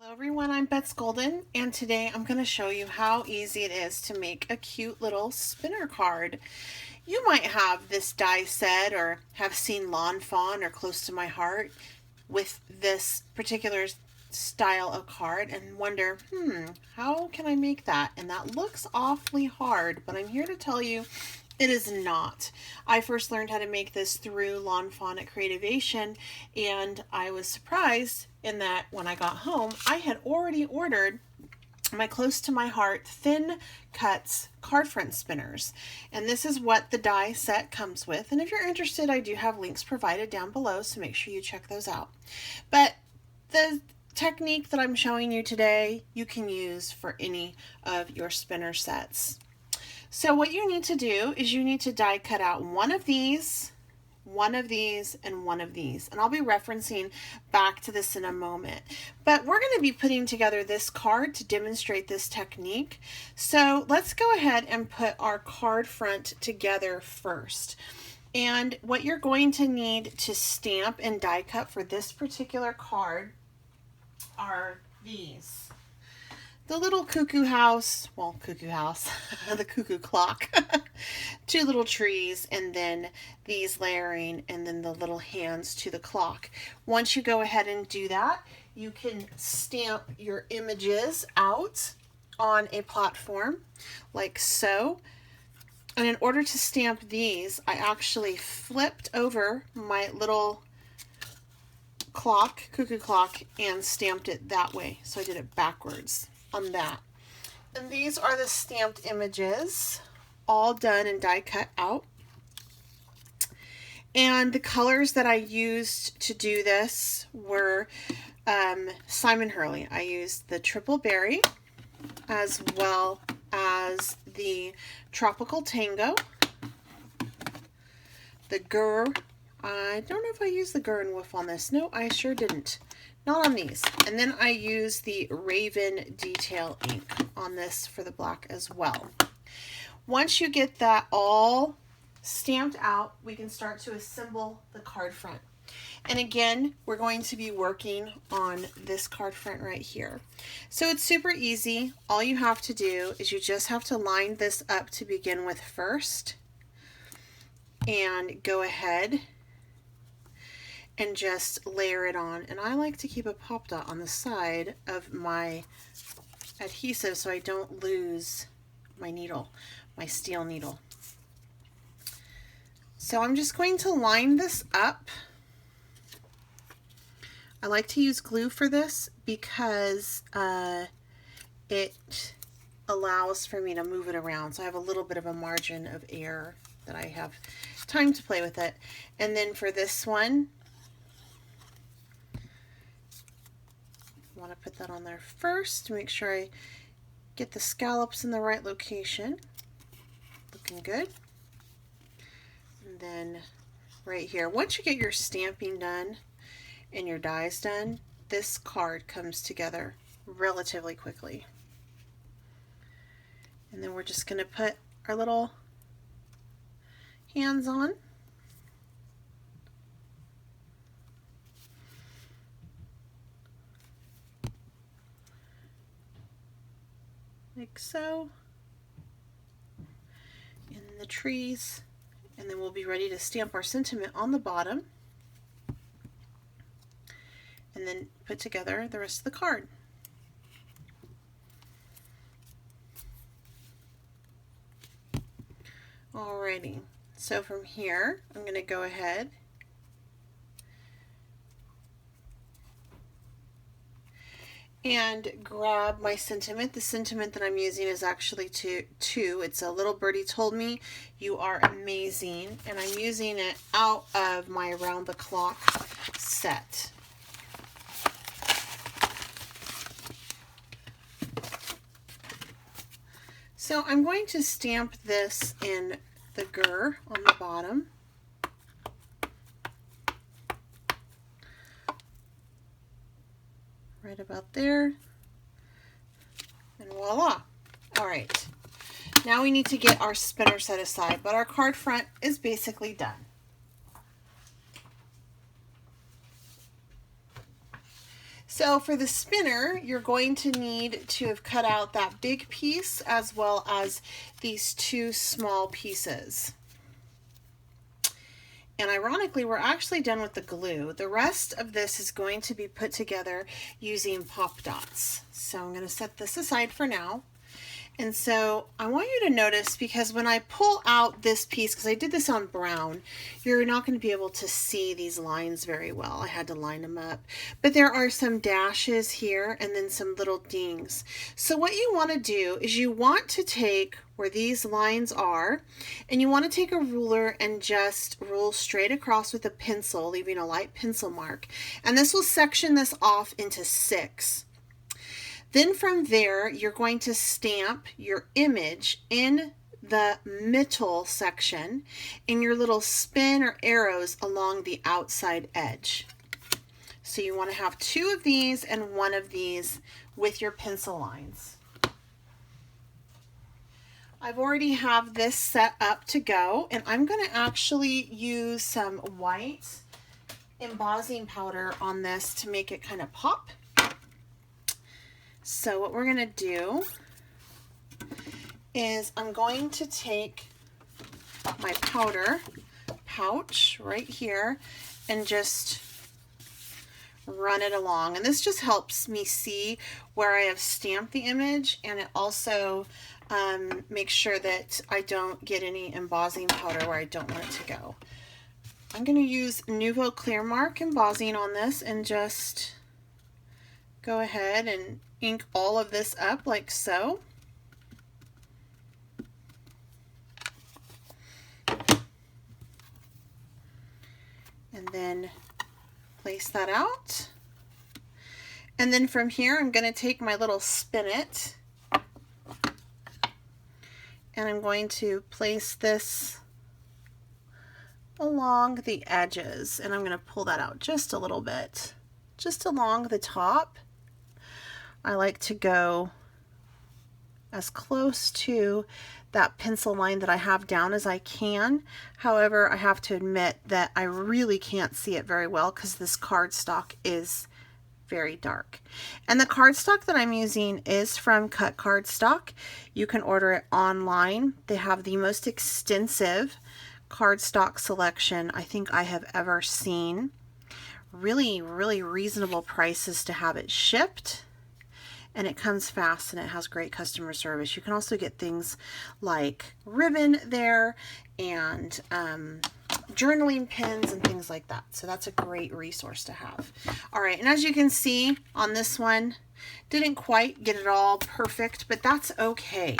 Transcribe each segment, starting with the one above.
Hello everyone, I'm Bets Golden, and today I'm going to show you how easy it is to make a cute little spinner card. You might have this die set or have seen Lawn Fawn or Close to My Heart with this particular style of card and wonder, how can I make that? And that looks awfully hard, but I'm here to tell you it is not. I first learned how to make this through Lawn Fawn at Creativation, and I was surprised in that when I got home, I had already ordered my Close to My Heart Thin Cuts card front spinners. And this is what the die set comes with. And if you're interested, I do have links provided down below, so make sure you check those out. But the technique that I'm showing you today, you can use for any of your spinner sets. So what you need to do is you need to die cut out one of these, one of these, and one of these. And I'll be referencing back to this in a moment. But we're going to be putting together this card to demonstrate this technique. So let's go ahead and put our card front together first. And what you're going to need to stamp and die cut for this particular card are these. The little cuckoo house, the cuckoo clock, two little trees, and then these layering, and then the little hands to the clock. Once you go ahead and do that, you can stamp your images out on a platform like so. And in order to stamp these, I actually flipped over my little clock, cuckoo clock, and stamped it that way. So I did it backwards on that. And these are the stamped images, all done and die cut out. And the colors that I used to do this were Simon Hurley. I used the Triple Berry as well as the Tropical Tango, the Gur. I don't know if I used the Gur and Woof on this. No, I sure didn't. Not on these. And then I use the Raven Detail ink on this for the black as well. Once you get that all stamped out, we can start to assemble the card front. And again, we're going to be working on this card front right here. So it's super easy. All you have to do is you just have to line this up to begin with first. And go ahead and just layer it on. And I like to keep a pop dot on the side of my adhesive so I don't lose my needle, my steel needle. So I'm just going to line this up. I like to use glue for this because it allows for me to move it around. So I have a little bit of a margin of error that I have time to play with it. And then for this one, I want to put that on there first to make sure I get the scallops in the right location. Looking good. And then right here, once you get your stamping done and your dies done, this card comes together relatively quickly. And then we're just going to put our little hands on. Like so. And the trees. And then we'll be ready to stamp our sentiment on the bottom. And then put together the rest of the card. Alrighty, so from here I'm going to go ahead and grab my sentiment. The sentiment that I'm using is actually two. It's a Little Birdie Told Me You Are Amazing, and I'm using it out of my Around the Clock set. So I'm going to stamp this in the Gur on the bottom. Right about there. And voila. All right. Now we need to get our spinner set aside, but our card front is basically done. So for the spinner, you're going to need to have cut out that big piece as well as these two small pieces. And ironically, we're actually done with the glue. The rest of this is going to be put together using pop dots. So I'm going to set this aside for now. And so I want you to notice, because when I pull out this piece, because I did this on brown, you're not going to be able to see these lines very well. I had to line them up. But there are some dashes here and then some little dings. So what you want to do is you want to take where these lines are, and you want to take a ruler and just rule straight across with a pencil, leaving a light pencil mark. And this will section this off into 6. Then from there, you're going to stamp your image in the middle section and your little spin or arrows along the outside edge. So you want to have 2 of these and 1 of these with your pencil lines. I've already have this set up to go, and I'm going to actually use some white embossing powder on this to make it kind of pop. So what we're going to do is I'm going to take my powder pouch right here and just run it along. And this just helps me see where I have stamped the image, and it also makes sure that I don't get any embossing powder where I don't want it to go. I'm going to use Nuvo Clear Mark embossing on this and just go ahead and ink all of this up like so. And then place that out. And then from here, I'm going to take my little spinet and I'm going to place this along the edges, and I'm going to pull that out just a little bit, just along the top. I like to go as close to that pencil line that I have down as I can. However, I have to admit that I really can't see it very well because this cardstock is very dark. And the cardstock that I'm using is from Cut Cardstock. You can order it online. They have the most extensive cardstock selection I think I have ever seen. Really, really reasonable prices to have it shipped. And it comes fast and it has great customer service. You can also get things like ribbon there and journaling pens and things like that. So that's a great resource to have. All right, and as you can see on this one, didn't quite get it all perfect, but that's okay.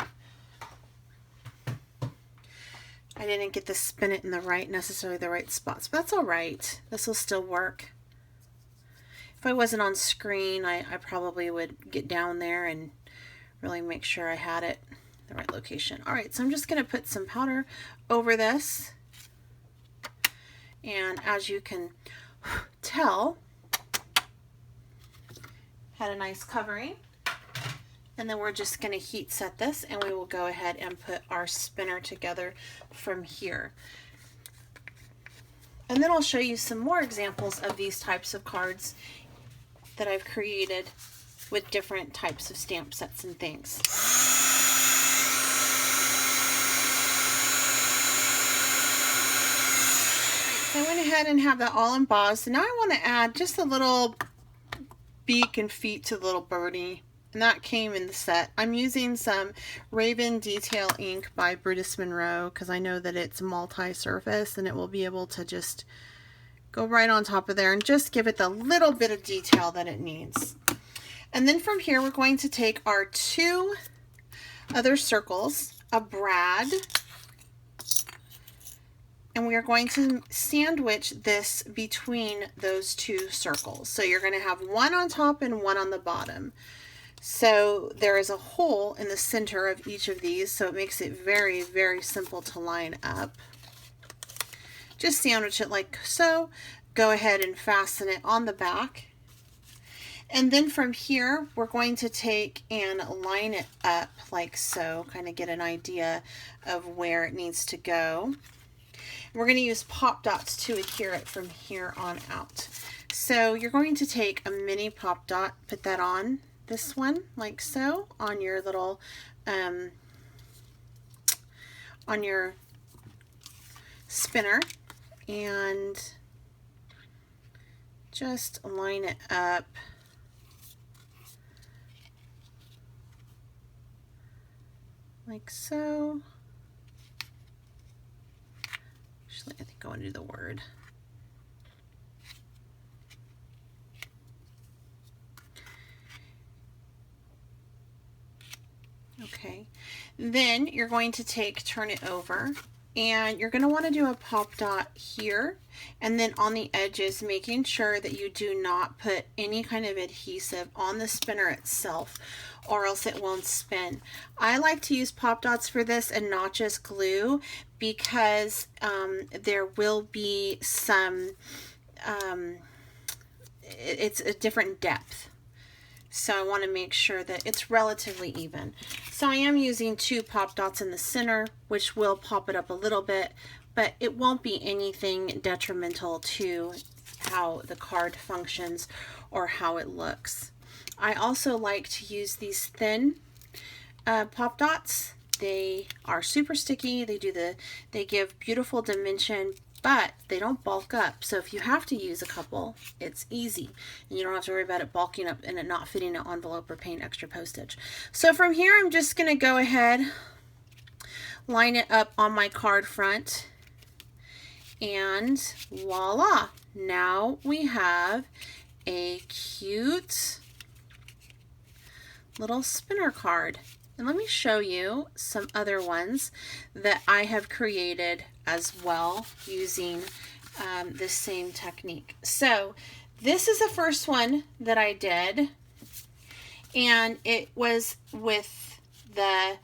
I didn't get the spinet in necessarily the right spots, but that's all right. This will still work. If I wasn't on screen, I probably would get down there and really make sure I had it in the right location. All right, so I'm just going to put some powder over this. And as you can tell, had a nice covering. And then we're just going to heat set this, and we will go ahead and put our spinner together from here. And then I'll show you some more examples of these types of cards that I've created with different types of stamp sets and things. So I went ahead and have that all embossed, and now I want to add just a little beak and feet to the little birdie, and that came in the set. I'm using some Raven Detail ink by Brutus Monroe because I know that it's multi-surface and it will be able to just go right on top of there and just give it the little bit of detail that it needs. And then from here, we're going to take our 2 other circles, a brad, and we are going to sandwich this between those 2 circles. So you're going to have one on top and one on the bottom. So there is a hole in the center of each of these, so it makes it very, very simple to line up. Just sandwich it like so. Go ahead and fasten it on the back. And then from here, we're going to take and line it up like so, kind of get an idea of where it needs to go. We're going to use pop dots to adhere it from here on out. So you're going to take a mini pop dot, put that on this one like so on your little on your spinner, and just line it up like so. Actually, I think I want to do the word. Okay, then you're going to turn it over, and you're going to want to do a pop dot here, and then on the edges, making sure that you do not put any kind of adhesive on the spinner itself, or else it won't spin. I like to use pop dots for this and not just glue, because there will be some, it's a different depth. So I want to make sure that it's relatively even. So I am using 2 pop dots in the center, which will pop it up a little bit, but it won't be anything detrimental to how the card functions or how it looks. I also like to use these thin pop dots. They are super sticky. They give beautiful dimension, but they don't bulk up. So if you have to use a couple, it's easy. And you don't have to worry about it bulking up and it not fitting an envelope or paying extra postage. So from here, I'm just going to go ahead, line it up on my card front, and voila. Now we have a cute little spinner card. And let me show you some other ones that I have created as well using this same technique. So this is the first one that I did, and it was with the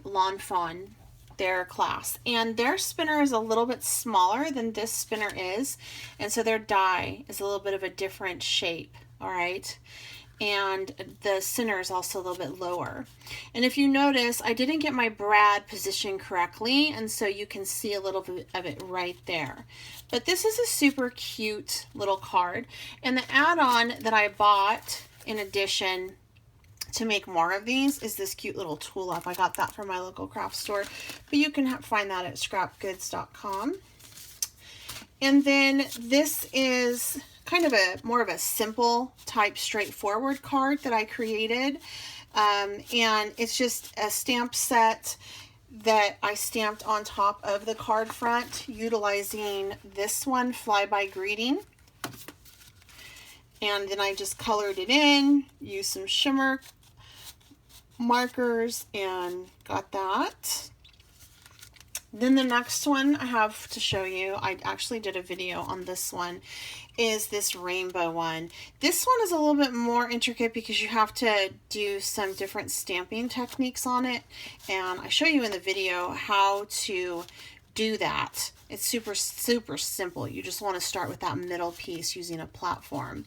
Lawn Fawn, their class, and their spinner is a little bit smaller than this spinner is, and so their die is a little bit of a different shape. All right. And the center is also a little bit lower. And if you notice, I didn't get my brad positioned correctly, and so you can see a little bit of it right there. But this is a super cute little card, and the add-on that I bought in addition to make more of these is this cute little tulip. I got that from my local craft store, but you can find that at scrapgoods.com. And then this is kind of more of a simple type straightforward card that I created, and it's just a stamp set that I stamped on top of the card front utilizing this one, Flyby Greeting, and then I just colored it in, used some shimmer markers, and got that. Then the next one I have to show you, I actually did a video on this one, is this rainbow one. This one is a little bit more intricate because you have to do some different stamping techniques on it, and I show you in the video how to do that. It's super simple. You just want to start with that middle piece using a platform.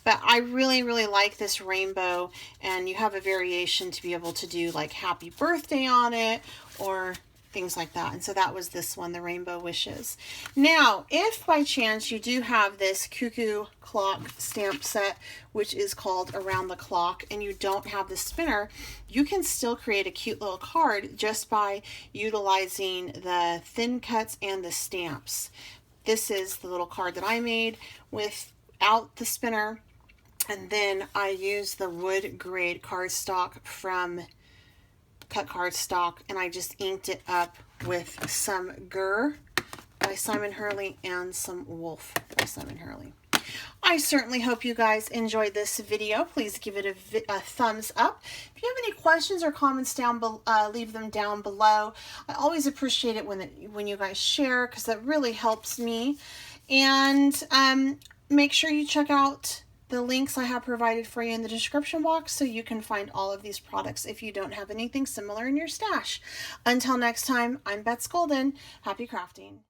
But I really like this rainbow, and you have a variation to be able to do like happy birthday on it or things like that. And so that was this one, the Rainbow Wishes. Now, if by chance you do have this Cuckoo Clock stamp set, which is called Around the Clock, and you don't have the spinner, you can still create a cute little card just by utilizing the thin cuts and the stamps. This is the little card that I made without the spinner, and then I used the wood grade cardstock from Cut Cardstock, and I just inked it up with some Gur by Simon Hurley and some Wolf by Simon Hurley. I certainly hope you guys enjoyed this video. Please give it a thumbs up. If you have any questions or comments down below, leave them down below. I always appreciate it when you guys share, because that really helps me. And make sure you check out the links I have provided for you in the description box so you can find all of these products if you don't have anything similar in your stash. Until next time, I'm Bets Golden. Happy crafting.